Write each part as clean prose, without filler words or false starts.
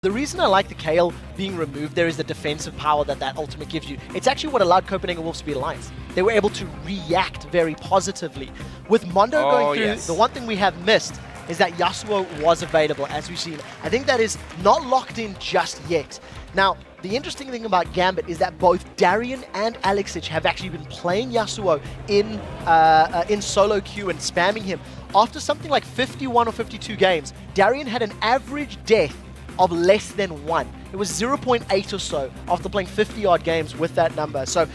The reason I like the Kayle being removed there is the defensive power that that ultimate gives you. It's actually what allowed Copenhagen Wolves to be alliance. They were able to react very positively. With Mondo going through, the one thing we have missed is that Yasuo was available, as we've seen. I think that is not locked in just yet. Now, the interesting thing about Gambit is that both Darien and Alexich have actually been playing Yasuo in solo queue and spamming him. After something like 51 or 52 games, Darien had an average death of less than 1. It was 0.8 or so after playing 50-odd games with that number. So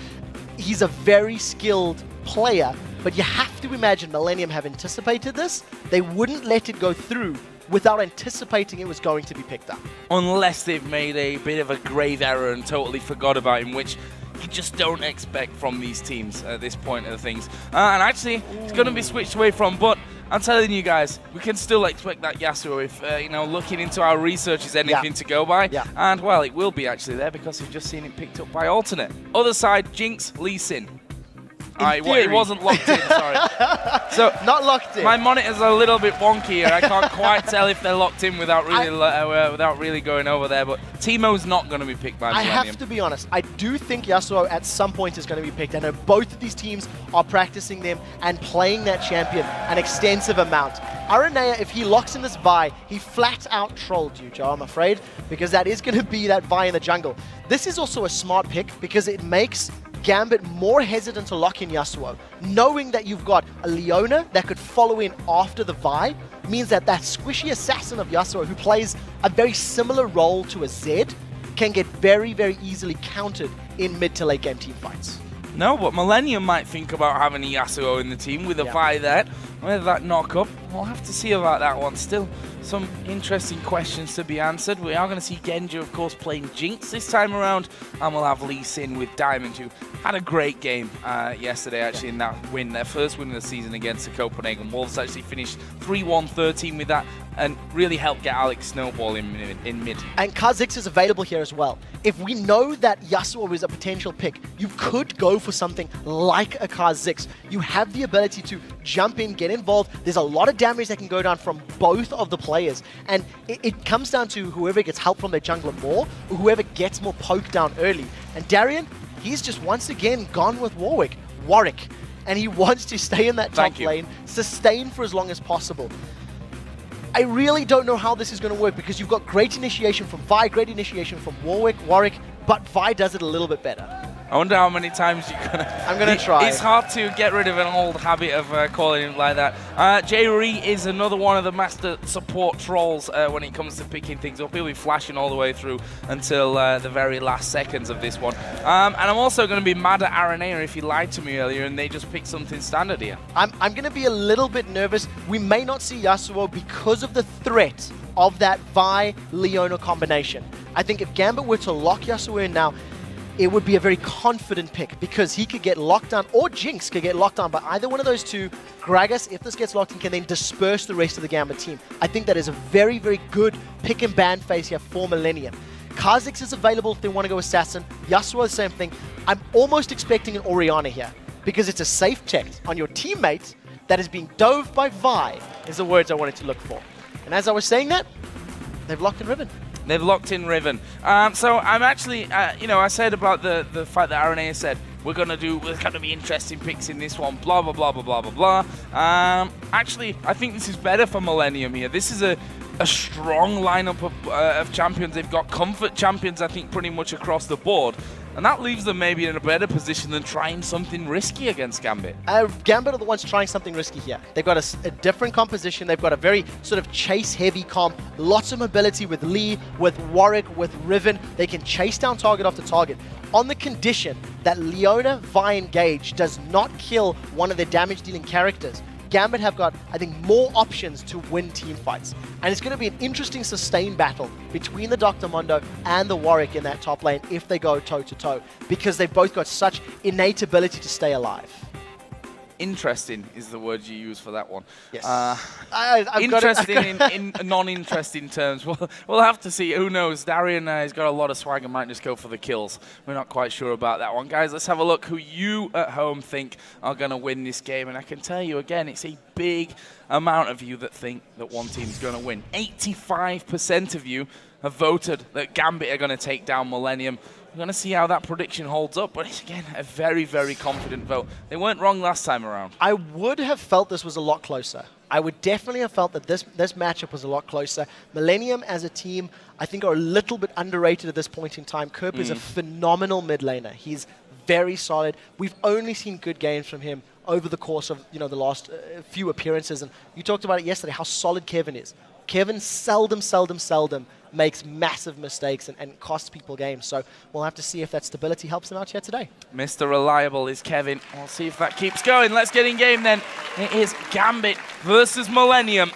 he's a very skilled player, but you have to imagine Millenium have anticipated this. They wouldn't let it go through without anticipating it was going to be picked up. Unless they've made a bit of a grave error and totally forgot about him, which you just don't expect from these teams at this point of things. And actually, it's going to be switched away from, but I'm telling you guys, we can still expect that Yasuo if, you know, looking into our research is anything to go by. And, well, it will be actually there because we've just seen it picked up by Alternate. Other side, Jinx, Lee Sin. It wasn't locked in, sorry. So not locked in. My monitor's a little bit wonky here. I can't quite tell if they're locked in without really going over there. But Teemo's not going to be picked by Millenium. I have to be honest. I do think Yasuo at some point is going to be picked. I know both of these teams are practicing them and playing that champion an extensive amount. Aranea, if he locks in this Vi, he flat out trolled you, Joe, I'm afraid, because that is going to be that Vi in the jungle. This is also a smart pick because it makes Gambit more hesitant to lock in Yasuo. Knowing that you've got a Leona that could follow in after the Vi means that that squishy assassin of Yasuo, who plays a very similar role to a Zed, can get very, very easily countered in mid to late game team fights. No, but Millenium might think about having a Yasuo in the team with a Vi there. Whether that knock up, we'll have to see about that one. Still some interesting questions to be answered. We are going to see Genja, of course, playing Jinx this time around, and we'll have Lee Sin with Diamond, who had a great game yesterday, actually, in that win, their first win of the season against the Copenhagen Wolves. Actually finished 3-1-13 with that, and really helped get Alex Snowball in mid. And Kha'Zix is available here as well. If we know that Yasuo is a potential pick, you could go for something like a Kha'Zix. You have the ability to jump in, get involved. There's a lot of damage that can go down from both of the players. And it comes down to whoever gets help from their jungler more, or whoever gets more poke down early. And Darien, he's just once again gone with Warwick. And he wants to stay in that top lane, sustain for as long as possible. I really don't know how this is going to work because you've got great initiation from Vi, great initiation from Warwick, but Vi does it a little bit better. I wonder how many times you're going to... I'm going to try. It's hard to get rid of an old habit of calling him like that. Jay Ree is another one of the master support trolls when it comes to picking things up. He'll be flashing all the way through until the very last seconds of this one. And I'm also going to be mad at Aranea if he lied to me earlier and they just picked something standard here. I'm going to be a little bit nervous. We may not see Yasuo because of the threat of that Vi-Leona combination. I think if Gambit were to lock Yasuo in now, it would be a very confident pick because he could get locked down, or Jinx could get locked down by either one of those two. Gragas, if this gets locked in, can then disperse the rest of the Gambit team. I think that is a very, very good pick and ban phase here for Millenium. Kha'Zix is available if they want to go Assassin. Yasuo, the same thing. I'm almost expecting an Orianna here because it's a safe check on your teammate that is being dove by Vi, is the words I wanted to look for. And as I was saying that, they've locked in Riven. They've locked in Riven. So I'm actually, you know, I said about the fact that Aranea said we're going to be interesting picks in this one, blah, blah, blah, blah, blah, blah, blah. Actually, I think this is better for Millenium here. This is a strong lineup of champions. They've got comfort champions, I think, pretty much across the board. And that leaves them maybe in a better position than trying something risky against Gambit. Gambit are the ones trying something risky here. They've got a different composition. They've got a very sort of chase-heavy comp. Lots of mobility with Lee, with Warwick, with Riven. They can chase down target after target on the condition that Leona, Vi, and Gage does not kill one of their damage-dealing characters. Gambit have got, I think, more options to win team fights. And it's going to be an interesting sustained battle between the Dr. Mondo and the Warwick in that top lane if they go toe-to-toe, because they've both got such innate ability to stay alive. Interesting is the word you use for that one. Yes. Interesting in non-interesting terms. We'll have to see. Who knows? Darien has got a lot of swag and might just go for the kills. We're not quite sure about that one. Guys, let's have a look who you at home think are going to win this game. And I can tell you again, it's a big amount of you that think that one team's going to win. 85% of you have voted that Gambit are going to take down Millenium. We're going to see how that prediction holds up, but it's, again, a very, very confident vote. They weren't wrong last time around. I would have felt this was a lot closer. I would definitely have felt that this matchup was a lot closer. Millenium as a team, I think, are a little bit underrated at this point in time. Kerp is a phenomenal mid laner. He's very solid. We've only seen good games from him over the course of the last few appearances. And you talked about it yesterday, how solid Kevin is. Kevin seldom makes massive mistakes and costs people games. So we'll have to see if that stability helps him out here today. Mr. Reliable is Kevin. We'll see if that keeps going. Let's get in game then. It is Gambit versus Millenium.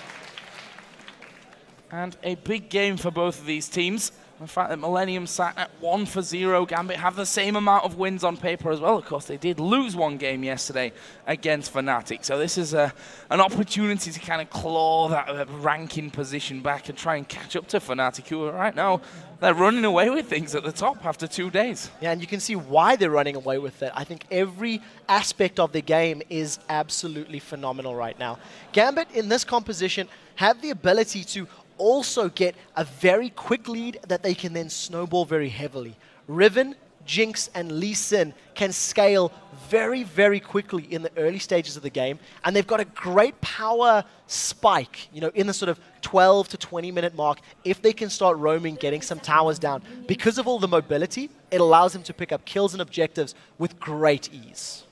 And a big game for both of these teams. The fact that Millenium sat at 1-0, Gambit have the same amount of wins on paper as well. Of course, they did lose one game yesterday against Fnatic. So this is an opportunity to kind of claw that ranking position back and try and catch up to Fnatic, who right now, they're running away with things at the top after 2 days. Yeah, and you can see why they're running away with it. I think every aspect of the game is absolutely phenomenal right now. Gambit, in this composition, have the ability to also get a very quick lead that they can then snowball very heavily. Riven, Jinx, and Lee Sin can scale very, very quickly in the early stages of the game, and they've got a great power spike, in the sort of 12 to 20 minute mark. If they can start roaming, getting some towers down, because of all the mobility, it allows them to pick up kills and objectives with great ease.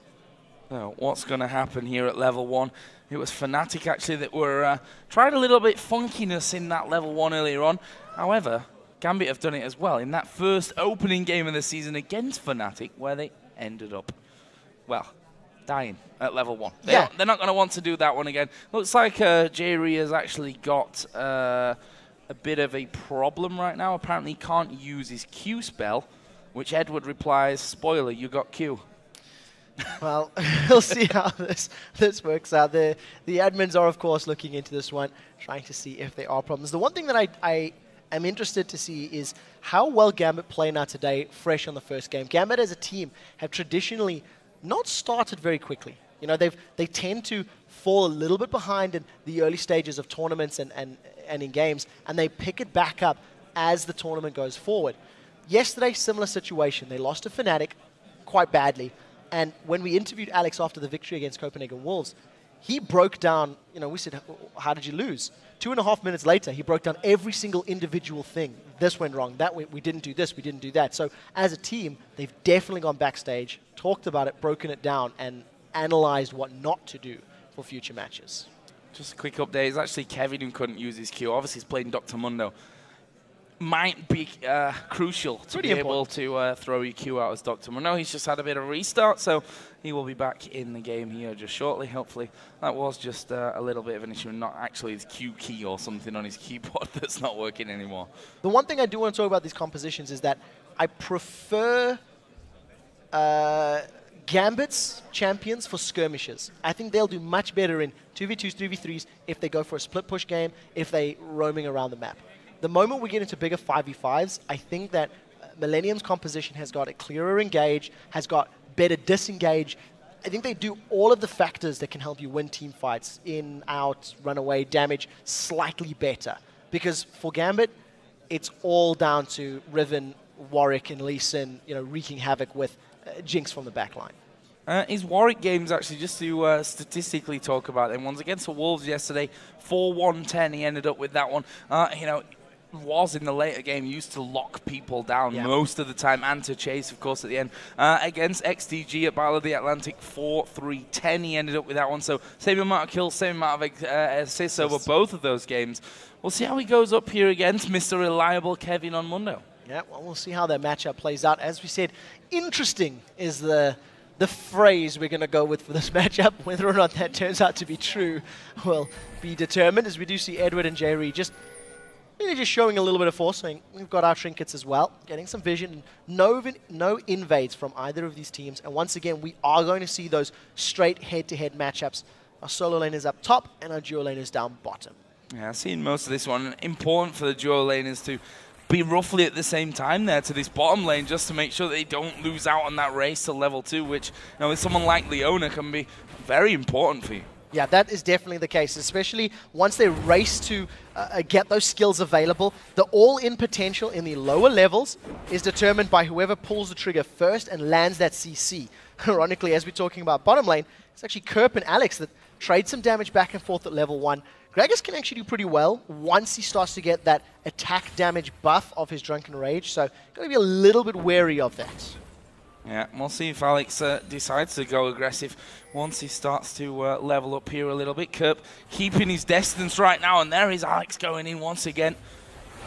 So what's going to happen here at level 1? It was Fnatic actually that were tried a little bit funkiness in that level 1 earlier on. However, Gambit have done it as well in that first opening game of the season against Fnatic, where they ended up, well, dying at level 1. They're not going to want to do that one again. Looks like Jerry has actually got a bit of a problem right now. Apparently he can't use his Q spell, which Edward replies, spoiler, you got Q. Well, we'll see how this works out. The admins are, of course, looking into this one, trying to see if there are problems. The one thing that I am interested to see is how well Gambit play now today, fresh on the first game. Gambit as a team have traditionally not started very quickly. They tend to fall a little bit behind in the early stages of tournaments and in games, and they pick it back up as the tournament goes forward. Yesterday, similar situation. They lost to Fnatic quite badly. And when we interviewed Alex after the victory against Copenhagen Wolves, he broke down, we said, how did you lose? 2.5 minutes later, he broke down every single individual thing. This went wrong, that we didn't do this, we didn't do that. So as a team, they've definitely gone backstage, talked about it, broken it down, and analyzed what not to do for future matches. Just a quick update. It's actually Kevin who couldn't use his Q. Obviously, he's playing Dr. Mundo. Might be crucial to be able to throw your Q out as Dr. Mundo. He's just had a bit of a restart, so he will be back in the game here just shortly, hopefully. That was just a little bit of an issue, not actually his Q key or something on his keyboard that's not working anymore. The one thing I do want to talk about these compositions is that I prefer Gambit's champions for skirmishes. I think they'll do much better in 2v2s, 3v3s if they go for a split push game, if they roaming around the map. The moment we get into bigger 5v5s, I think that Millenium's composition has got a clearer engage, has got better disengage. I think they do all of the factors that can help you win team fights, in, out, run away, damage, slightly better. Because for Gambit, it's all down to Riven, Warwick, and Lee Sin, wreaking havoc with Jinx from the backline. His Warwick games, actually, just to statistically talk about them, ones against the Wolves yesterday, 4-1-10, he ended up with that one. Was in the later game used to lock people down most of the time and to chase, of course, at the end. Against XDG at Battle of the Atlantic, 4-3-10, he ended up with that one. So same amount of kills, same amount of assists over both of those games. We'll see how he goes up here against Mr. Reliable Kevin on Mundo. Yeah, well, we'll see how that matchup plays out. As we said, interesting is the phrase we're going to go with for this matchup. Whether or not that turns out to be true will be determined, as we do see Edward and Jerry just showing a little bit of force, saying we've got our trinkets as well, getting some vision. No invades from either of these teams. And once again, we are going to see those straight head-to-head matchups. Our solo lane is up top, and our duo lane is down bottom. Yeah, I've seen most of this one. Important for the duo laners to be roughly at the same time there to this bottom lane, just to make sure that they don't lose out on that race to level 2, which, with someone like Leona can be very important for you. Yeah, that is definitely the case, especially once they race to get those skills available. The all-in potential in the lower levels is determined by whoever pulls the trigger first and lands that CC. Ironically, as we're talking about bottom lane, it's actually Kerp and Alex that trade some damage back and forth at level 1. Gragas can actually do pretty well once he starts to get that attack damage buff of his Drunken Rage, so got to be a little bit wary of that. Yeah, we'll see if Alex decides to go aggressive once he starts to level up here a little bit. Kerp keeping his distance right now, and there is Alex going in once again.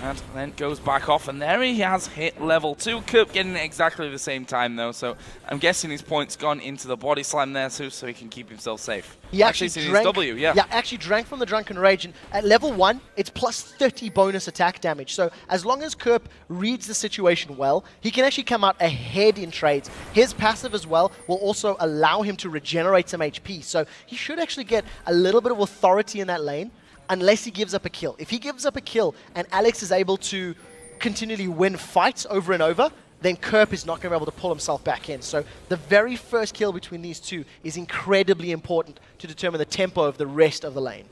And then goes back off, and there he has hit level 2. Kerp getting it exactly the same time, though, so I'm guessing his point's gone into the body slam there, too, so he can keep himself safe. He actually drank, his W, yeah, actually drank from the Drunken Rage, and at level 1, it's plus 30 bonus attack damage. So as long as Kerp reads the situation well, he can actually come out ahead in trades. His passive as well will also allow him to regenerate some HP, so he should actually get a little bit of authority in that lane, unless he gives up a kill. If he gives up a kill and Alex is able to continually win fights over and over, then Kerp is not going to be able to pull himself back in. So the very first kill between these two is incredibly important to determine the tempo of the rest of the lane.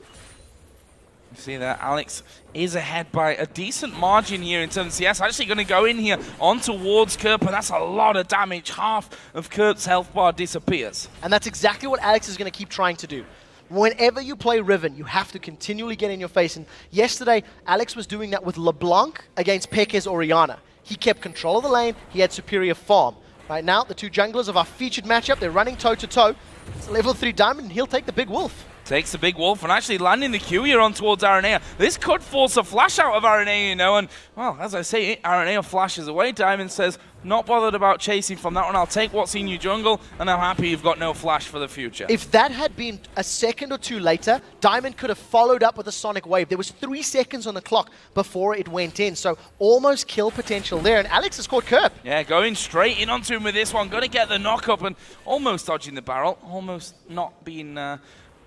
You see that Alex is ahead by a decent margin here in terms of CS. Actually going to go in here on towards Kerp, and that's a lot of damage. Half of Kerp's health bar disappears. And that's exactly what Alex is going to keep trying to do. Whenever you play Riven, you have to continually get in your face. And yesterday, Alex was doing that with LeBlanc against Pekez Oriana. He kept control of the lane. He had superior farm. Right now, the two junglers of our featured matchup, they're running toe-to-toe. It's a level 3 Diamond, and he'll take the big wolf. Takes the big wolf and actually landing the Q here on towards Aranea. This could force a flash out of Aranea, you know, and, well, as I say, Aranea flashes away. Diamond says, not bothered about chasing from that one. I'll take what's in your jungle, and I'm happy you've got no flash for the future. If that had been a second or two later, Diamond could have followed up with a Sonic Wave. There was 3 seconds on the clock before it went in, so almost kill potential there, and Alex has caught Kerp. Yeah, going straight in onto him with this one. Going to get the knock-up and almost dodging the barrel, almost not being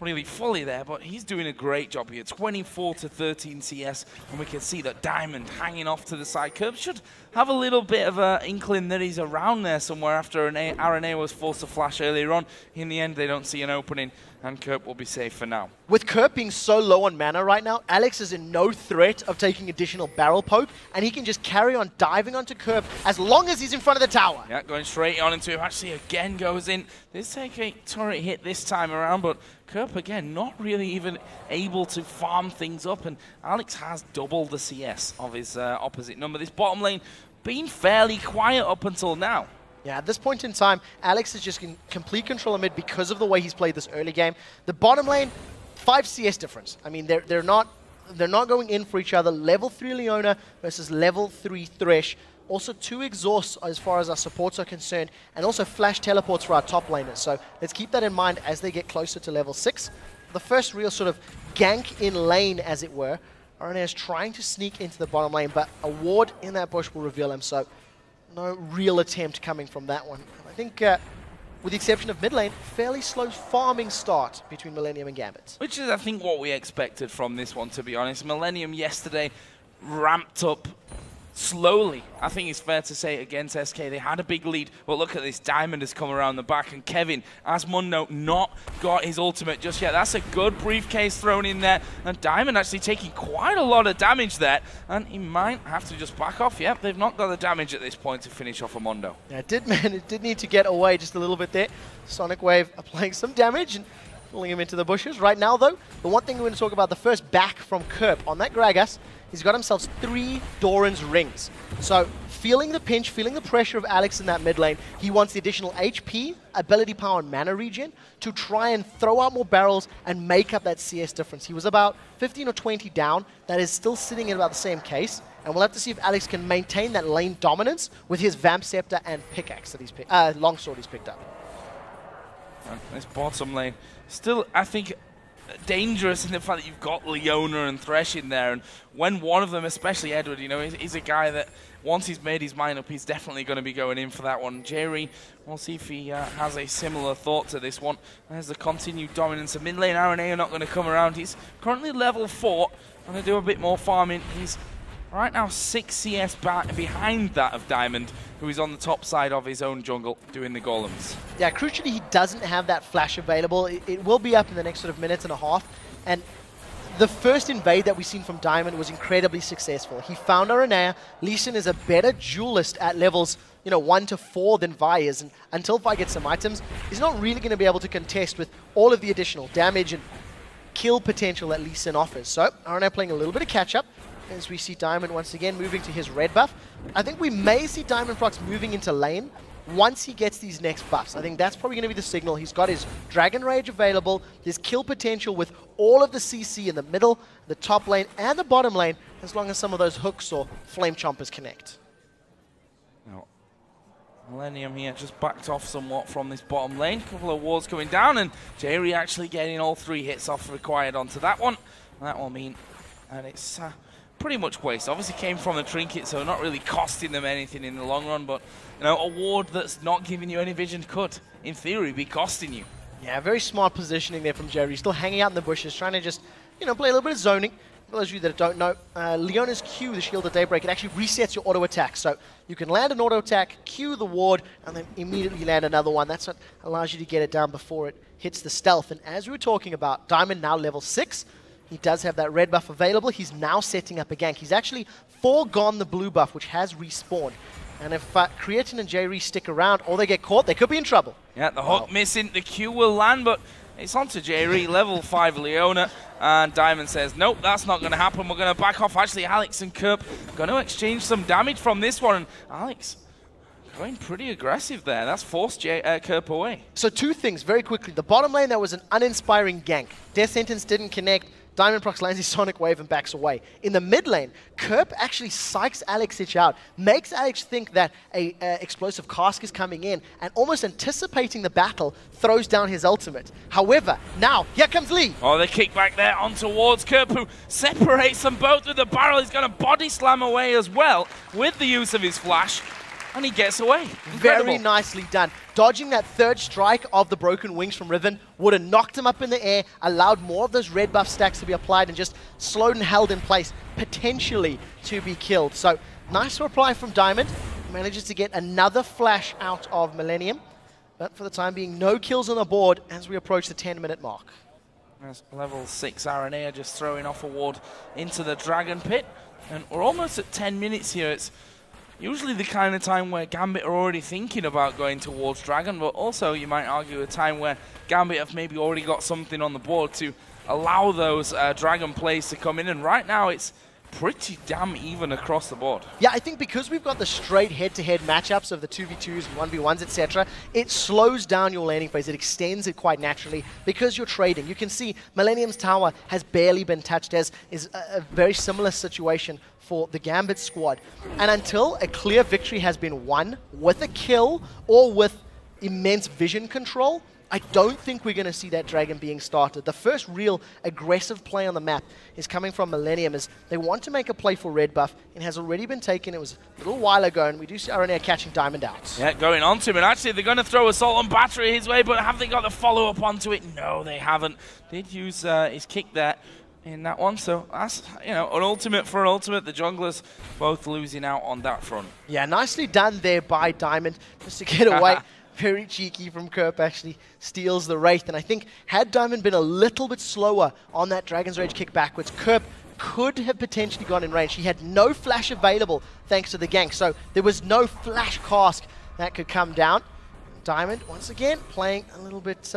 really fully there, but he's doing a great job here. 24 to 13 CS, and we can see that Diamond hanging off to the side. Kerp should have a little bit of an inkling that he's around there somewhere after Aranea was forced to flash earlier on. In the end, they don't see an opening, and Kerp will be safe for now. With Kerp being so low on mana right now, Alex is in no threat of taking additional barrel poke, and he can just carry on diving onto Kerp as long as he's in front of the tower. Yeah, going straight on into him. Actually, again goes in. This take a turret hit this time around, but Kerp, again, not really even able to farm things up, and Alex has doubled the CS of his opposite number. This bottom lane been fairly quiet up until now. Yeah, at this point in time, Alex is just in complete control of mid because of the way he's played this early game. The bottom lane, 5 CS difference. I mean, they're not going in for each other. Level 3 Leona versus level 3 Thresh. Also 2 exhausts as far as our supports are concerned, and also flash teleports for our top laners. So let's keep that in mind as they get closer to level 6. The first real sort of gank in lane, as it were. Aranea is trying to sneak into the bottom lane, but a ward in that bush will reveal him, so no real attempt coming from that one. I think, with the exception of mid lane, fairly slow farming start between Millenium and Gambit. Which is, I think, what we expected from this one, to be honest. Millenium yesterday ramped up slowly, I think it's fair to say, against SK. They had a big lead, but look at this. Diamond has come around the back, and Kevin, as Mundo, not got his ultimate just yet. That's a good briefcase thrown in there, and Diamond actually taking quite a lot of damage there, and he might have to just back off. Yep, they've not got the damage at this point to finish off a Mundo. Yeah, it did need to get away just a little bit there. Sonic Wave applying some damage and pulling him into the bushes. Right now, though, the one thing we're going to talk about, the first back from Kerp on that Gragas, he's got himself 3 Doran's rings. So, feeling the pinch, feeling the pressure of Alex in that mid lane, he wants the additional HP, ability power, and mana regen to try and throw out more barrels and make up that CS difference. He was about 15 or 20 down. That is still sitting in about the same case. And we'll have to see if Alex can maintain that lane dominance with his Vamp Scepter and pickaxe that he's longsword he's picked up. This bottom lane, still, I think, dangerous in the fact that you've got Leona and Thresh in there, and when one of them, especially Edward, you know, he's a guy that once he's made his mind up, he's definitely going to be going in for that one. Jerry, we'll see if he has a similar thought to this one. There's the continued dominance of mid lane. Aranea not going to come around. He's currently level 4, going to do a bit more farming. He's right now 6 CS back behind that of Diamond, who is on the top side of his own jungle doing the golems. Yeah, crucially, he doesn't have that flash available. It will be up in the next sort of minute and a half. And the first invade that we've seen from Diamond was incredibly successful. He found Aranea. Lee Sin is a better duelist at levels 1 to 4 than Vi is. And until Vi gets some items, he's not really going to be able to contest with all of the additional damage and kill potential that Lee Sin offers. So Aranea playing a little bit of catch-up as we see Diamond once again moving to his red buff. I think we may see Diamondprox moving into lane once he gets these next buffs. I think that's probably going to be the signal. He's got his Dragon Rage available, his kill potential with all of the CC in the middle, the top lane, and the bottom lane, as long as some of those hooks or flame chompers connect. Now, Millenium here just backed off somewhat from this bottom lane. A couple of wards coming down, and Jerry actually getting all 3 hits off required onto that one. That will mean, and it's pretty much waste. Obviously came from the trinket, so not really costing them anything in the long run, but a ward that's not giving you any vision could, in theory, be costing you. Yeah, very smart positioning there from Jerry. Still hanging out in the bushes, trying to just, play a little bit of zoning. For those of you that don't know, Leona's Q, the Shield of Daybreak, it actually resets your auto attack. So you can land an auto attack, Q the ward, and then immediately land another one. That's what allows you to get it down before it hits the stealth. And as we were talking about, Diamond now level 6. He does have that red buff available. He's now setting up a gank. He's actually foregone the blue buff, which has respawned. And if Creatine and J-Re stick around or they get caught, they could be in trouble. Yeah, the hook missing. The Q will land, but it's onto J-Re, level 5 Leona. And Diamond says, nope, that's not going to happen. We're going to back off. Actually, Alex and Kerp going to exchange some damage from this one. And Alex going pretty aggressive there. That's forced Kerp away. So 2 things very quickly. The bottom lane, that was an uninspiring gank. Death Sentence didn't connect. Diamondprox lands his Sonic Wave and backs away. In the mid lane, Kerp actually psychs Alex out, makes Alex think that a explosive cask is coming in, and almost anticipating the battle, throws down his ultimate. However, now, here comes Lee. Oh, the kick back there on towards Kerp, who separates them both with the barrel. He's going to body slam away as well with the use of his flash. And he gets away. Incredible. Very nicely done. Dodging that 3rd strike of the broken wings from Riven would have knocked him up in the air, allowed more of those red buff stacks to be applied, and just slowed and held in place, potentially to be killed. So, nice reply from Diamond. Manages to get another flash out of Millenium. But for the time being, no kills on the board as we approach the 10-minute mark. There's level 6 Aranea just throwing off a ward into the Dragon Pit. And we're almost at 10 minutes here. It's usually the kind of time where Gambit are already thinking about going towards Dragon, but also you might argue a time where Gambit have maybe already got something on the board to allow those Dragon plays to come in. And right now it's pretty damn even across the board. Yeah, I think because we've got the straight head-to-head matchups of the 2v2s and 1v1s, etc., it slows down your laning phase. It extends it quite naturally because you're trading. You can see Millennium's tower has barely been touched, as is a very similar situation for the Gambit squad. And until a clear victory has been won with a kill or with immense vision control, I don't think we're going to see that Dragon being started. The first real aggressive play on the map is coming from Millenium, as they want to make a play for red buff. It has already been taken. It was a little while ago, and we do see Aranea catching Diamond out. Yeah, going on to him, and actually they're going to throw Assault and Battery his way, but have they got the follow-up onto it? No, they haven't. Did use his kick there in that one, so that's, an ultimate for an ultimate. The junglers both losing out on that front. Yeah, nicely done there by Diamond, just to get away. Very cheeky from Kerp, actually steals the Wraith. And I think had Diamond been a little bit slower on that Dragon's Rage kick backwards, Kerp could have potentially gone in range. He had no flash available thanks to the gank, so there was no flash cask that could come down. Diamond, once again, playing a little bit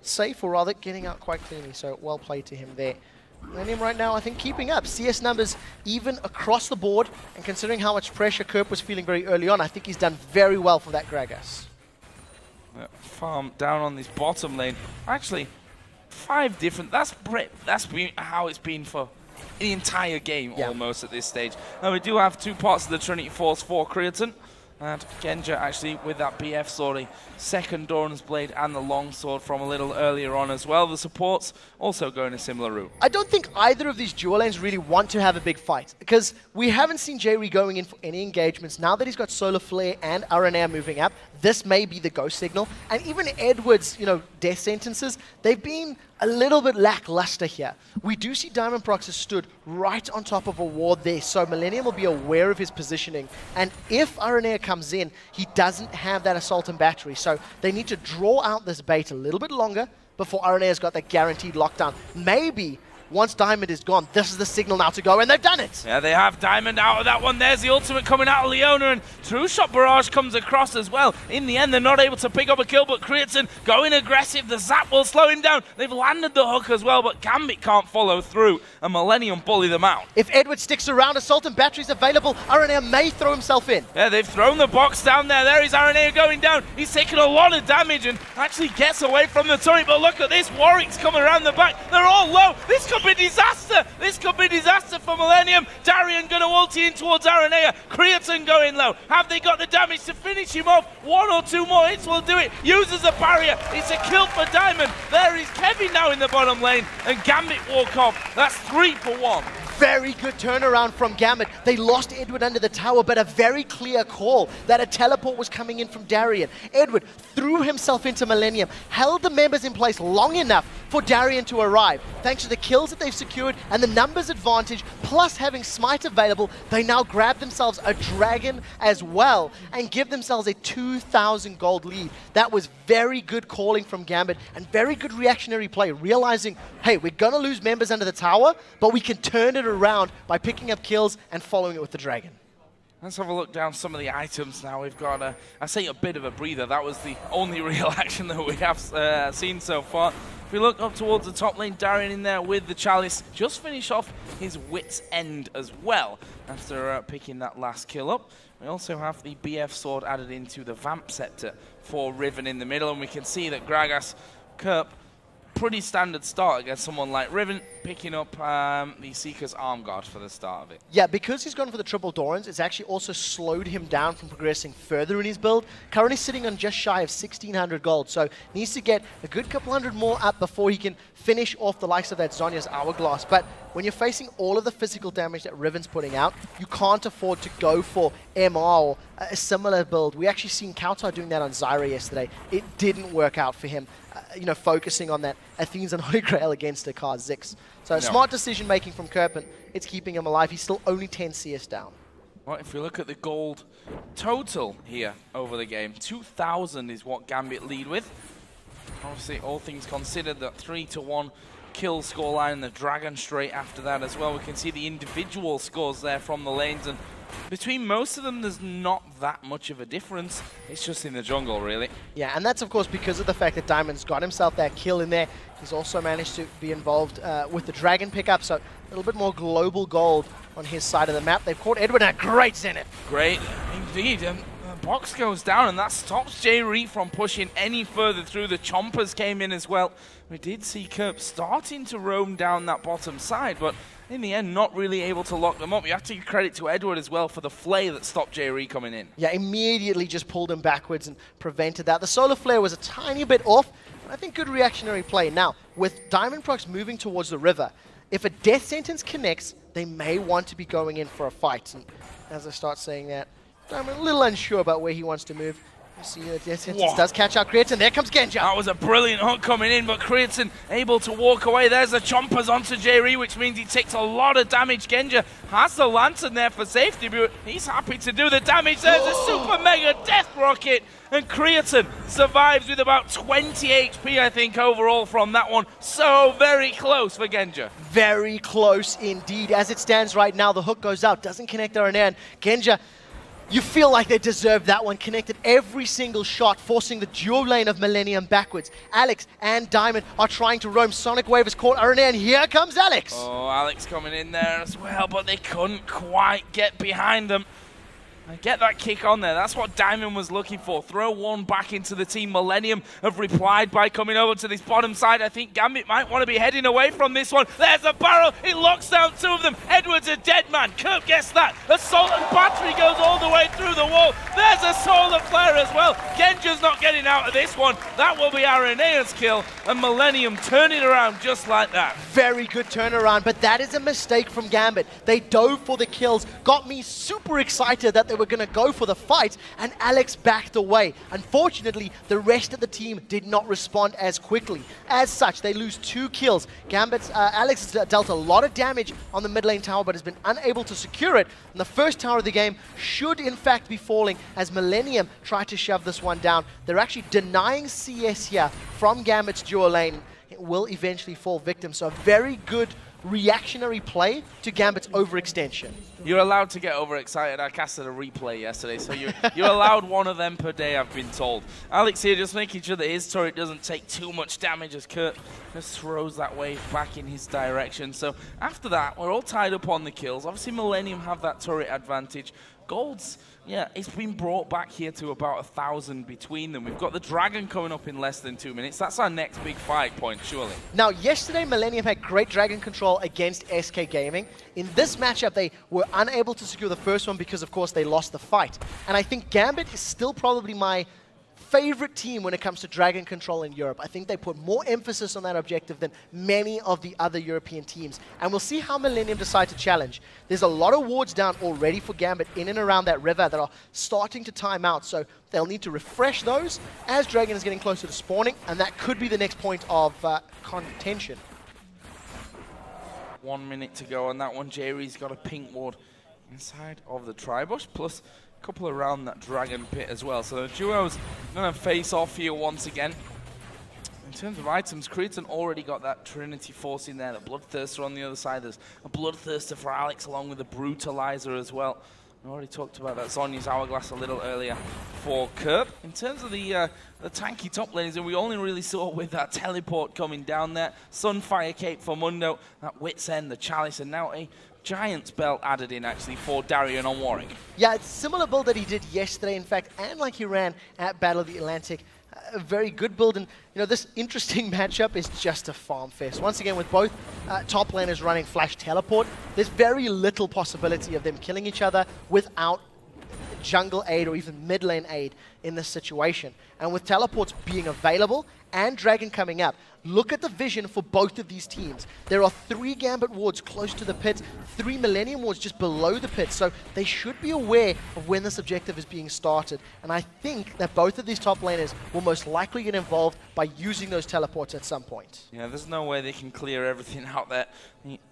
safe, or rather getting out quite cleanly, so well played to him there. Millenium right now, I think, keeping up. CS numbers even across the board, and considering how much pressure Kerp was feeling very early on, I think he's done very well for that Gragas. Farm down on this bottom lane. Actually, 5 different. That's been how it's been for the entire game, almost at this stage. Now we do have 2 parts of the Trinity Force for Creatine. And Genja actually with that BF sword, a second Doran's Blade and the long sword from a little earlier on as well. The supports also going a similar route. I don't think either of these dual lanes really want to have a big fight, because we haven't seen J-Re going in for any engagements. Now that he's got Solar Flare and Aranea moving up, this may be the go signal. And even Edward's, death sentences, they've been a little bit lackluster here. We do see Diamondprox has stood right on top of a ward there, so Millenium will be aware of his positioning. And if Aranea comes in, he doesn't have that assault and battery, so they need to draw out this bait a little bit longer before Aranea's got that guaranteed lockdown. Maybe once Diamond is gone, this is the signal now to go, and they've done it! Yeah, they have Diamond out of that one. There's the ultimate coming out of Leona, and True Shot Barrage comes across as well. In the end, they're not able to pick up a kill, but Creatine going aggressive. The zap will slow him down. They've landed the hook as well, but Gambit can't follow through, and Millenium bully them out. If Edward sticks around, assault and batteries available, Aranea may throw himself in. Yeah, they've thrown the box down there. There is Aranea going down. He's taking a lot of damage and actually gets away from the turret, but look at this. Warwick's coming around the back. They're all low. This could be disaster. This could be disaster for Millenium. Darien going to ulti in towards Aranea. Creatine going low. Have they got the damage to finish him off? 1 or 2 more hits will do it. Uses a barrier. It's a kill for Diamond. There is Kevin now in the bottom lane. And Gambit walk off. That's 3 for 1. Very good turnaround from Gambit. They lost Edward under the tower, but a very clear call that a teleport was coming in from Darien. Edward threw himself into Millenium, held the members in place long enough for Darien to arrive. Thanks to the kills that they've secured and the numbers advantage, plus having Smite available, they now grab themselves a dragon as well and give themselves a 2,000 gold lead. That was very good calling from Gambit and very good reactionary play, realizing, hey, we're going to lose members under the tower, but we can turn it around by picking up kills and following it with the dragon. Let's have a look down some of the items now. We've got, I say a bit of a breather. That was the only real action that we have seen so far. If we look up towards the top lane, Darien in there with the Chalice. Just finish off his Wit's End as well after picking that last kill up. We also have the BF sword added into the Vamp Scepter for Riven in the middle. And we can see that Gragas, Kerp, pretty standard start against someone like Riven, picking up the Seeker's Arm Guard for the start of it. Yeah, because he's gone for the triple Dorans, it's actually also slowed him down from progressing further in his build. Currently sitting on just shy of 1,600 gold, so needs to get a good couple hundred more up before he can finish off the likes of that Zhonya's Hourglass. But when you're facing all of the physical damage that Riven's putting out, you can't afford to go for MR or a similar build. We actually seen Kautar doing that on Zyra yesterday. It didn't work out for him, focusing on that Athene's and Holy Grail against a Kha'Zix. So no. Smart decision making from Kerp, and it's keeping him alive. He's still only 10 CS down. Well, if we look at the gold total here over the game, 2,000 is what Gambit lead with. Obviously, all things considered, that 3-1 kill scoreline and the Dragon straight after that as well. We can see the individual scores there from the lanes, and between most of them, there's not that much of a difference. It's just in the jungle, really. Yeah, and that's, of course, because of the fact that Diamond's got himself that kill in there. He's also managed to be involved with the Dragon pickup, so a little bit more global gold on his side of the map. They've caught Edward at great Zenith. Great, indeed. And the box goes down, and that stops J-Ree from pushing any further through. The Chompers came in as well. We did see Kerp starting to roam down that bottom side, but in the end, not really able to lock them up. You have to give credit to Edward as well for the flay that stopped J-Ree coming in. Yeah, immediately just pulled him backwards and prevented that. The solar flare was a tiny bit off, but I think good reactionary play. Now, with Diamondprox moving towards the river, if a death sentence connects, they may want to be going in for a fight. And as I start saying that, I'm a little unsure about where he wants to move. You see the death sentence does catch out Creatine. There comes Genja. That was a brilliant hook coming in, but Creatine able to walk away. There's the Chompers onto J-Ree, which means he takes a lot of damage. Genja has the Lantern there for safety, but he's happy to do the damage. There's a super mega death rocket, and Creatine survives with about 20 HP, I think, overall from that one. So very close for Genja. Very close indeed. As it stands right now, the hook goes out, doesn't connect Darien, and Genja, you feel like they deserved that one. Connected every single shot, forcing the dual lane of Millenium backwards. Alex and Diamond are trying to roam. Sonic Wave has caught Aranea, and here comes Alex. Oh, Alex coming in there as well, but they couldn't quite get behind them. And get that kick on there. That's what Diamond was looking for. Throw one back into the team. Millenium have replied by coming over to this bottom side. I think Gambit might want to be heading away from this one. There's a barrel. It locks down 2 of them. Edward's a dead man. Kerp gets that. Assault and battery goes all the way through the wall. There's a solar flare as well. Genja's not getting out of this one. That will be Aranea's kill. And Millenium turning around just like that. Very good turnaround, but that is a mistake from Gambit. They dove for the kills. Got me super excited that they were going to go for the fight, and Alex backed away. Unfortunately, the rest of the team did not respond as quickly. As such, they lose 2 kills. Alex has dealt a lot of damage on the mid lane tower, but has been unable to secure it. And the first tower of the game should, in fact, be falling as Millenium try to shove this one down. They're actually denying CS here from Gambit's dual lane. It will eventually fall victim. So a very good reactionary play to Gambit's overextension. You're allowed to get overexcited. I casted a replay yesterday, so you're allowed one of them per day, I've been told. Alex here just making sure that his turret doesn't take too much damage as Kerp just throws that wave back in his direction. So after that, we're all tied up on the kills. Obviously, Millenium have that turret advantage. Gold's, yeah, it's been brought back here to about 1,000 between them. We've got the Dragon coming up in less than 2 minutes. That's our next big fight point, surely. Now, yesterday, Millenium had great Dragon control against SK Gaming. In this matchup, they were unable to secure the first one because, of course, they lost the fight. And I think Gambit is still probably my favorite team when it comes to Dragon control in Europe. I think they put more emphasis on that objective than many of the other European teams. And we'll see how Millenium decide to challenge. There's a lot of wards down already for Gambit in and around that river that are starting to time out. So they'll need to refresh those as Dragon is getting closer to spawning. And that could be the next point of contention. 1 minute to go on that one. Jerry's got a pink ward inside of the Tribush, plus a couple around that Dragon pit as well. So the duo's going to face off here once again. In terms of items, Cretan already got that Trinity Force in there. The Bloodthirster on the other side. There's a Bloodthirster for Alex along with a Brutalizer as well. We already talked about that Sonya's Hourglass a little earlier for Kerp. In terms of the tanky top lanes, and we only really saw with that teleport coming down there. Sunfire Cape for Mundo, that Wit's End, the Chalice, and now a Giant's Belt added in actually for Darien on Warwick. Yeah, it's a similar build that he did yesterday, in fact, and like he ran at Battle of the Atlantic. A very good build, and you know, this interesting matchup is just a farm fest. Once again, with both top laners running Flash Teleport, there's very little possibility of them killing each other without jungle aid or even mid lane aid in this situation. And with teleports being available and Dragon coming up, look at the vision for both of these teams. There are 3 Gambit wards close to the pit, 3 Millenium wards just below the pit, so they should be aware of when this objective is being started. And I think that both of these top laners will most likely get involved by using those teleports at some point. Yeah, there's no way they can clear everything out there.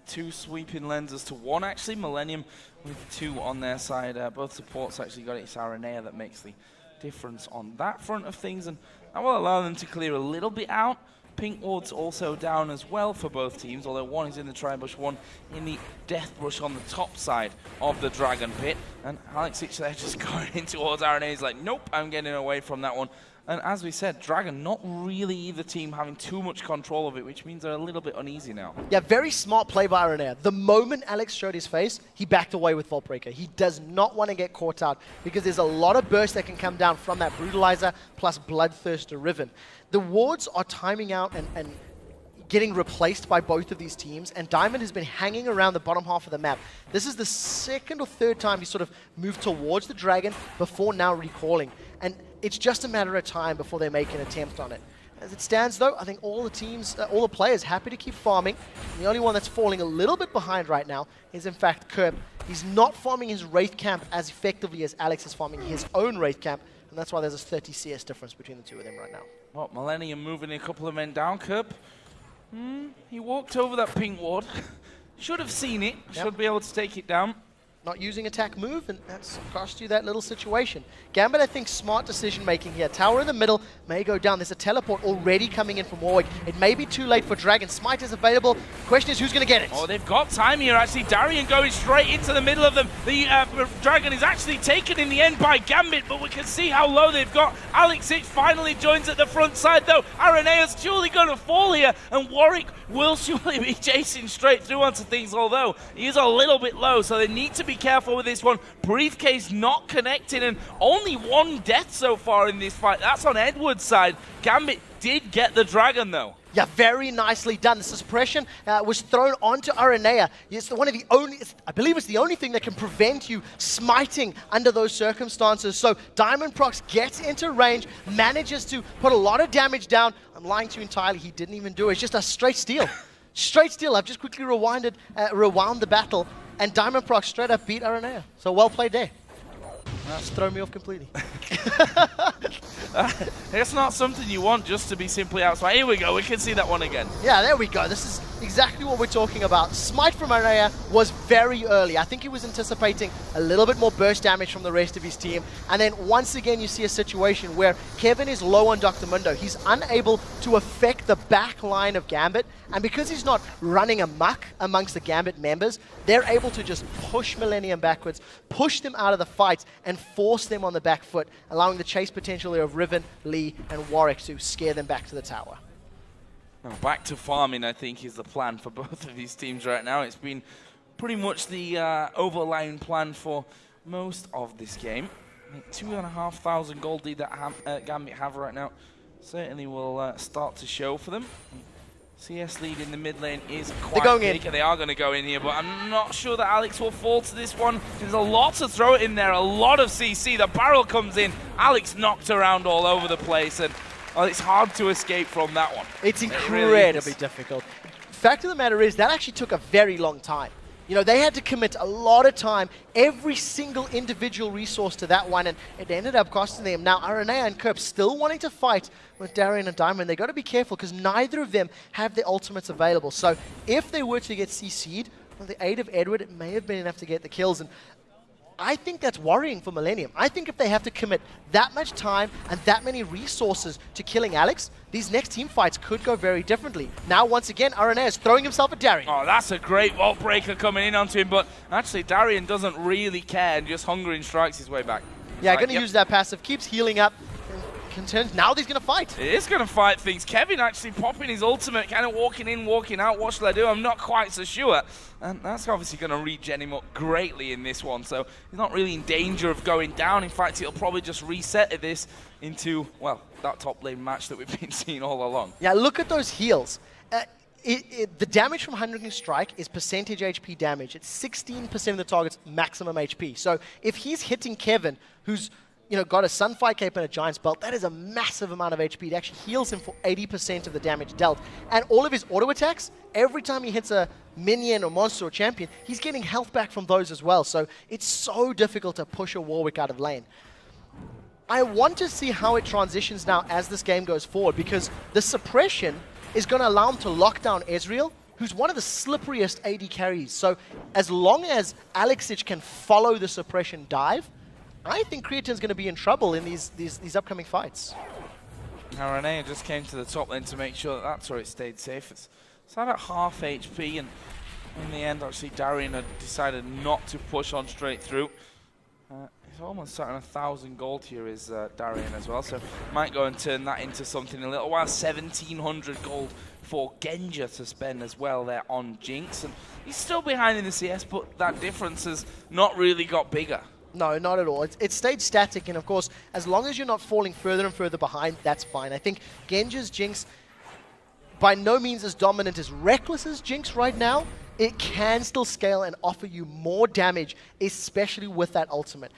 2 sweeping lenses to 1 actually. Millenium with 2 on their side. Both supports actually got it. It's Aranea that makes the difference on that front of things, and that will allow them to clear a little bit out. Pink ward's also down as well for both teams, although one is in the Tribush, one in the Death Brush on the top side of the Dragon Pit. And Alex Itch there just going in towards Aranea. He's like, nope, I'm getting away from that one. And as we said, Dragon not really either team having too much control of it, which means they're a little bit uneasy now. Yeah, very smart play by Aranea. The moment Alex showed his face, he backed away with Vault Breaker. He does not want to get caught out because there's a lot of burst that can come down from that Brutalizer plus Bloodthirster Riven. The wards are timing out and getting replaced by both of these teams, and Diamond has been hanging around the bottom half of the map. This is the 2nd or 3rd time he sort of moved towards the Dragon before now recalling. And it's just a matter of time before they make an attempt on it. As it stands, though, I think all the teams, all the players happy to keep farming. And the only one that's falling a little bit behind right now is, in fact, Kerp. He's not farming his Wraith Camp as effectively as Alex is farming his own Wraith Camp, and that's why there's a 30 CS difference between the two of them right now. Well, Millenium moving a couple of men down. Kerp, he walked over that pink ward. Should have seen it. Yep. Should be able to take it down. Not using attack move, and that's cost you that little situation. Gambit, I think, smart decision making here. Tower in the middle may go down. There's a teleport already coming in from Warwick. It may be too late for Dragon. Smite is available. Question is, who's going to get it? Oh, they've got time here, actually. Darien going straight into the middle of them. The Dragon is actually taken in the end by Gambit, but we can see how low they've got. Alex Itch finally joins at the front side, though. Arenea's surely going to fall here, and Warwick will surely be chasing straight through onto things, although he is a little bit low, so they need to be careful with this one. Briefcase not connecting, and only 1 death so far in this fight. That's on Edward's side. Gambit did get the Dragon, though. Yeah, very nicely done. The suppression was thrown onto Aranea. It's one of the only, I believe it's the only thing that can prevent you smiting under those circumstances. So Diamondprox gets into range, manages to put a lot of damage down. I'm lying to you entirely. He didn't even do it. It's just a straight steal. Straight steal. I've just quickly rewound the battle, and Diamondprox straight up beat Aranea. So well played there. Just throw me off completely. It's not something you want just to be simply outside. Here we go, we can see that one again. Yeah, there we go. This is exactly what we're talking about. Smite from Araya was very early. I think he was anticipating a little bit more burst damage from the rest of his team. And then once again, you see a situation where Kevin is low on Dr. Mundo. He's unable to affect the back line of Gambit. And because he's not running amok amongst the Gambit members, they're able to just push Millenium backwards, push them out of the fight, and force them on the back foot, allowing the chase potential of Riven, Lee, and Warwick to scare them back to the tower. Now back to farming, I think, is the plan for both of these teams right now. It's been pretty much the overlying plan for most of this game. 2,500 gold lead that Gambit have right now certainly will start to show for them. CS lead in the mid lane is quite big, and they are going to go in here, but I'm not sure that Alex will fall to this one. There's a lot to throw it in there, a lot of CC. The barrel comes in. Alex knocked around all over the place, and it's hard to escape from that one. It's incredibly difficult. Fact of the matter is, that actually took a very long time. You know, they had to commit a lot of time, every single individual resource to that one, and it ended up costing them. Now, Aranea and Kerp still wanting to fight with Darien and Diamond. They got to be careful because neither of them have their ultimates available. So if they were to get CC'd, with the aid of Edward, it may have been enough to get the kills. And I think that's worrying for Millenium. I think if they have to commit that much time and that many resources to killing Alex, these next team fights could go very differently. Now, once again, Aranea is throwing himself at Darien. Oh, that's a great vault breaker coming in onto him, but actually Darien doesn't really care and just hungering strikes his way back. Yeah, going to use that passive, keeps healing up. Now he's going to fight. It is going to fight things. Kevin actually popping his ultimate, kind of walking in, walking out. What shall I do? I'm not quite so sure. And that's obviously going to regen him up greatly in this one. So he's not really in danger of going down. In fact, it'll probably just reset this into, well, that top lane match that we've been seeing all along. Yeah, look at those heals. The damage from Hungering Strike is percentage HP damage. It's 16% of the target's maximum HP. So if he's hitting Kevin, who's got a Sunfire Cape and a Giant's Belt, that is a massive amount of HP. It actually heals him for 80% of the damage dealt. And all of his auto attacks, every time he hits a minion or monster or champion, he's getting health back from those as well. So it's so difficult to push a Warwick out of lane. I want to see how it transitions now as this game goes forward, because the suppression is going to allow him to lock down Ezreal, who's one of the slipperiest AD carries. So as long as Alexich can follow the suppression dive, I think Creatine's going to be in trouble in these upcoming fights. Now Renee just came to the top lane to make sure that's where it stayed safe. It's at half HP, and in the end, actually, Darien had decided not to push on straight through. He's almost sat on 1,000 gold here, is Darien as well, so might go and turn that into something in a little while. 1,700 gold for Genja to spend as well there on Jinx, and he's still behind in the CS, but that difference has not really got bigger. No, not at all. It stayed static, and of course, as long as you're not falling further and further behind, that's fine. I think Genja's Jinx, by no means as dominant as Reckless's Jinx right now, it can still scale and offer you more damage, especially with that ultimate.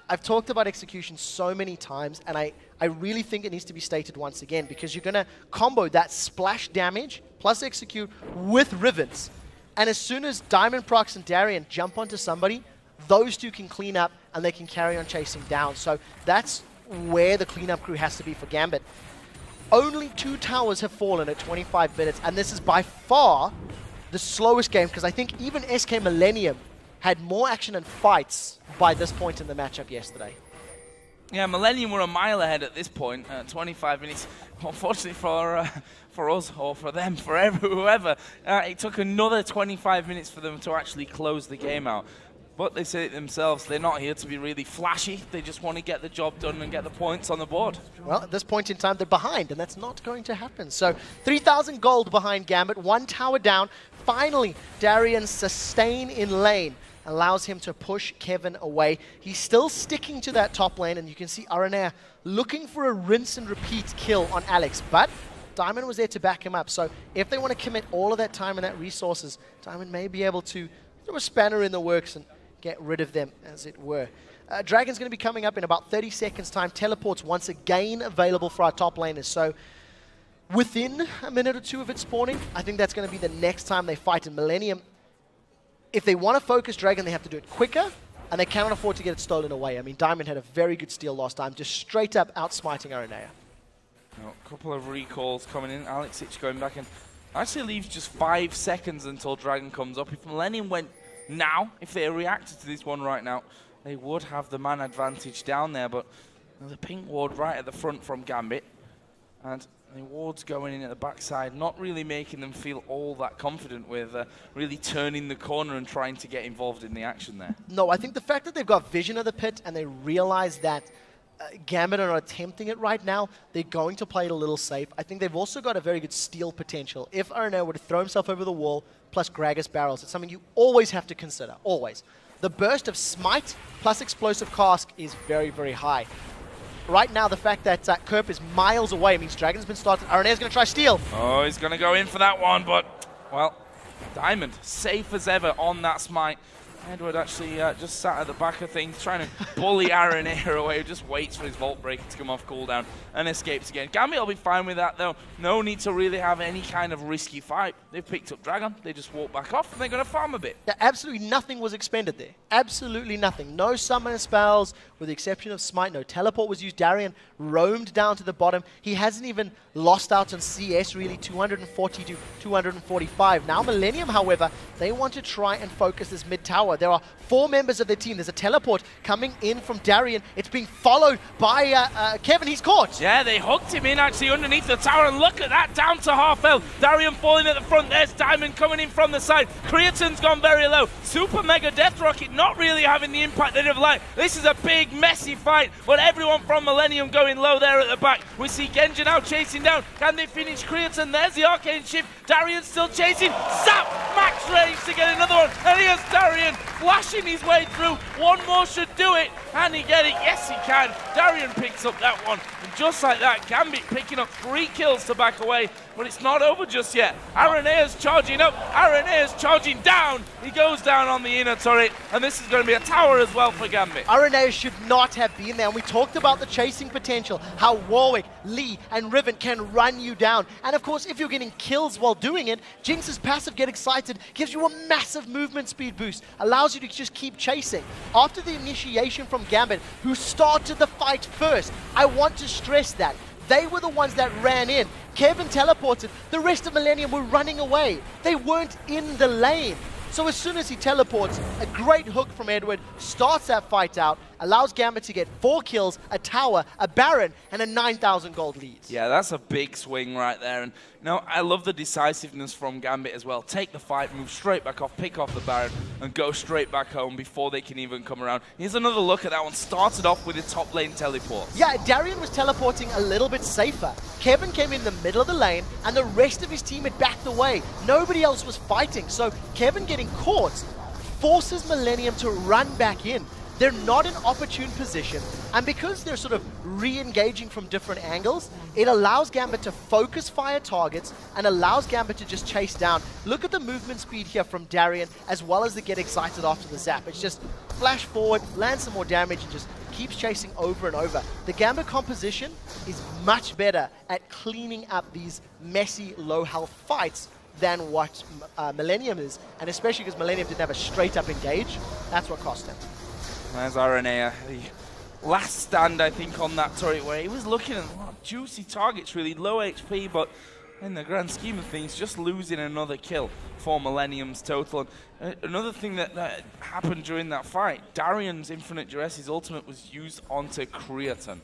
I've talked about execution so many times, and I really think it needs to be stated once again, because you're going to combo that splash damage plus execute with Rivens. And as soon as Diamondprox and Darien jump onto somebody, those two can clean up and they can carry on chasing down. So that's where the cleanup crew has to be for Gambit. Only 2 towers have fallen at 25 minutes, and this is by far the slowest game, because I think even SK Millenium had more action and fights by this point in the matchup yesterday. Yeah, Millenium were a mile ahead at this point, 25 minutes. Unfortunately for us, or for them, for whoever, it took another 25 minutes for them to actually close the game out. But they say it themselves, they're not here to be really flashy. They just want to get the job done and get the points on the board. Well, at this point in time, they're behind, and that's not going to happen. So 3,000 gold behind Gambit, 1 tower down. Finally, Darien's sustain in lane allows him to push Kevin away. He's still sticking to that top lane, and you can see Aranea looking for a rinse and repeat kill on Alex. But Diamond was there to back him up. So if they want to commit all of that time and that resources, Diamond may be able to throw a spanner in the works and get rid of them, as it were. Dragon's going to be coming up in about 30 seconds time. Teleport's once again available for our top laners. So within a minute or two of it spawning, I think that's going to be the next time they fight in Millenium. If they want to focus Dragon, they have to do it quicker. and they cannot afford to get it stolen away. I mean, Diamond had a very good steal last time, just straight up outsmiting Aranea. A couple of recalls coming in. Alexic going back in. Actually leaves just 5 seconds until Dragon comes up. If Millenium went now, if they reacted to this one right now, they would have the man advantage down there. But there's a pink ward right at the front from Gambit. And the ward's going in at the backside, not really making them feel all that confident with really turning the corner and trying to get involved in the action there. No, I think the fact that they've got vision of the pit and they realize that Gambit are not attempting it right now, they're going to play it a little safe. I think they've also got a very good steal potential. If Aranea were to throw himself over the wall, plus Gragas barrels, it's something you always have to consider, always. The burst of Smite plus Explosive Cask is very, very high. Right now, the fact that Kerp is miles away means Dragon's been started. Aranea's going to try steal. Oh, he's going to go in for that one, but, well, Diamond, safe as ever on that Smite. Edward actually just sat at the back of things, trying to bully Aranea away, who just waits for his Vault Breaker to come off cooldown and escapes again. Gambit will be fine with that, though. No need to really have any kind of risky fight. They've picked up Dragon. They just walk back off, and they're going to farm a bit. Yeah, absolutely nothing was expended there. Absolutely nothing. No summon spells, with the exception of Smite. No teleport was used. Darien roamed down to the bottom. He hasn't even lost out on CS, really, 240 to 245. Now Millenium, however, they want to try and focus this mid tower. There are 4 members of their team. There's a teleport coming in from Darien. It's being followed by Kevin. He's caught. Yeah, they hooked him in actually underneath the tower, and look at that, down to half health. Darien falling at the front. There's Diamond coming in from the side. Creatin's gone very low. Super Mega Death Rocket not really having the impact they'd have liked. This is a big, messy fight, but everyone from Millenium going low there at the back. We see Genja now chasing down. Can they finish Creatin? There's the Arcane Shift. Darien's still chasing. Zap! Max range to get another one. And here's Darien flashing his way through. One more should do it. Can he get it? Yes, he can. Darien picks up that one. And just like that, Gambit picking up 3 kills to back away. But it's not over just yet. Aranea's charging up. Aranea's charging down. He goes down on the inner turret. And this is going to be a tower as well for Gambit. Aranea should not have been there. And we talked about the chasing potential. How Warwick, Lee, and Riven can run you down. And of course, if you're getting kills while doing it, Jinx's passive Get Excited gives you a massive movement speed boost. Allows you to just keep chasing. After the initiation from Gambit, who started the fight first, I want to stress that. They were the ones that ran in. Kevin teleported. The rest of Millenium were running away. They weren't in the lane. So as soon as he teleports, a great hook from Edward starts that fight out, allows Gambit to get 4 kills, a tower, a Baron, and a 9,000 gold lead. Yeah, that's a big swing right there. And you know, I love the decisiveness from Gambit as well. Take the fight, move straight back off, pick off the Baron, and go straight back home before they can even come around. Here's another look at that one. Started off with a top lane teleport. Yeah, Darien was teleporting a little bit safer. Kevin came in the middle of the lane, and the rest of his team had backed away. Nobody else was fighting, so Kevin getting caught forces Millenium to run back in. They're not in opportune position, and because they're sort of re-engaging from different angles, it allows Gambit to focus fire targets and allows Gambit to just chase down. Look at the movement speed here from Darien, as well as the Get Excited after the zap. It's just flash forward, land some more damage, and just keeps chasing over and over. The Gambit composition is much better at cleaning up these messy, low-health fights than what Millenium is, and especially because Millenium didn't have a straight-up engage. That's what cost him. There's Aranea, the last stand, I think, on that turret where he was looking at a lot of juicy targets, really low HP, but in the grand scheme of things, just losing another kill for Millenium's total. And another thing that happened during that fight, Darien's Infinite Duress, his ultimate, was used onto Creatin.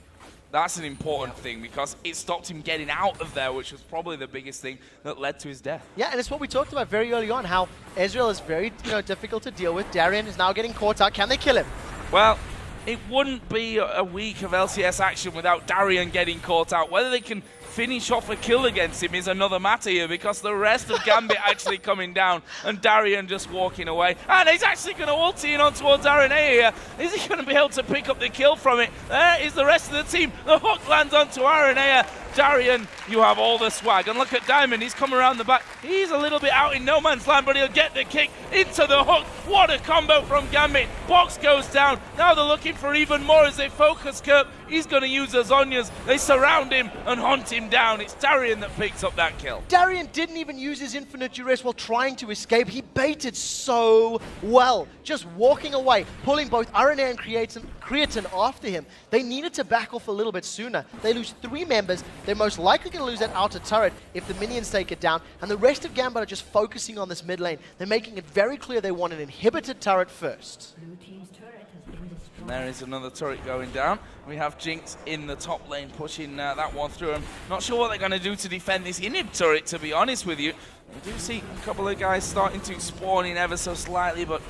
That's an important thing because it stopped him getting out of there, which was probably the biggest thing that led to his death. Yeah, and it's what we talked about very early on, how Ezreal is very difficult to deal with. Darien is now getting caught out. Can they kill him? Well, it wouldn't be a week of LCS action without Darien getting caught out. Whether they can finish off a kill against him is another matter here, because the rest of Gambit actually coming down and Darien just walking away. And he's actually going to ulti in on towards Aranea here. Is he going to be able to pick up the kill from it? There is the rest of the team. The hook lands onto Aranea. Darien, you have all the swag. And look at Diamond, he's come around the back. He's a little bit out in no man's land, but he'll get the kick into the hook. What a combo from Gambit. Box goes down. Now they're looking for even more as they focus Kerp. He's going to use the Zhonya's. They surround him and hunt him down. It's Darien that picks up that kill. Darien didn't even use his infinite duress while trying to escape. He baited so well, just walking away, pulling both RNA and Creatine after him. They needed to back off a little bit sooner. They lose 3 members. They're most likely going to lose that outer turret if the minions take it down. And the rest of Gambit are just focusing on this mid lane. They're making it very clear they want an inhibited turret first. Blue team's turret has been destroyed. There is another turret going down. We have Jinx in the top lane pushing that one through. I'm not sure what they're going to do to defend this inhib turret, to be honest with you. We do see a couple of guys starting to spawn in ever so slightly, but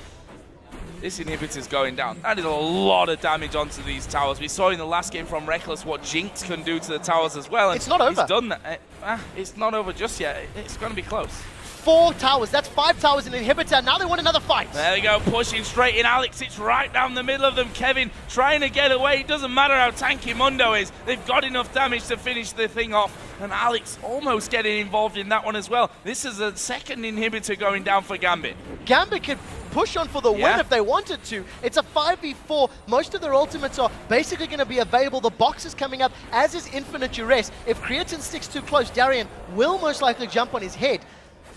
this inhibitor's going down. That is a lot of damage onto these towers. We saw in the last game from Reckless what Jinx can do to the towers as well. And it's not over. He's done that. It's not over just yet. It's going to be close. 4 towers. That's 5 towers in inhibitor. Now they want another fight. There we go, pushing straight in. Alex sits right down the middle of them. Kevin trying to get away. It doesn't matter how tanky Mundo is. They've got enough damage to finish the thing off. And Alex almost getting involved in that one as well. This is a second inhibitor going down for Gambit. Gambit could push on for the win if they wanted to. It's a 5v4. Most of their ultimates are basically going to be available. The box is coming up, as is infinite duress. If Creatine sticks too close, Darien will most likely jump on his head.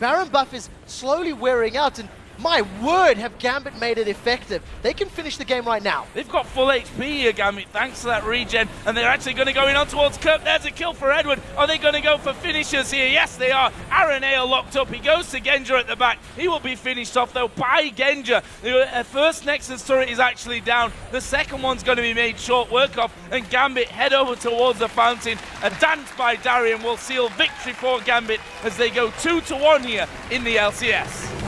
Baron buff is slowly wearing out, and my word, have Gambit made it effective. They can finish the game right now. They've got full HP here, Gambit, thanks to that regen, and they're actually going to go in on towards Kerp. There's a kill for Edward. Are they going to go for finishers here? Yes, they are. RNA are locked up. He goes to Genja at the back. He will be finished off, though, by Genja. The first Nexus turret is actually down. The second one's going to be made short work of, and Gambit head over towards the fountain. A dance by Darien will seal victory for Gambit as they go 2-1 here in the LCS.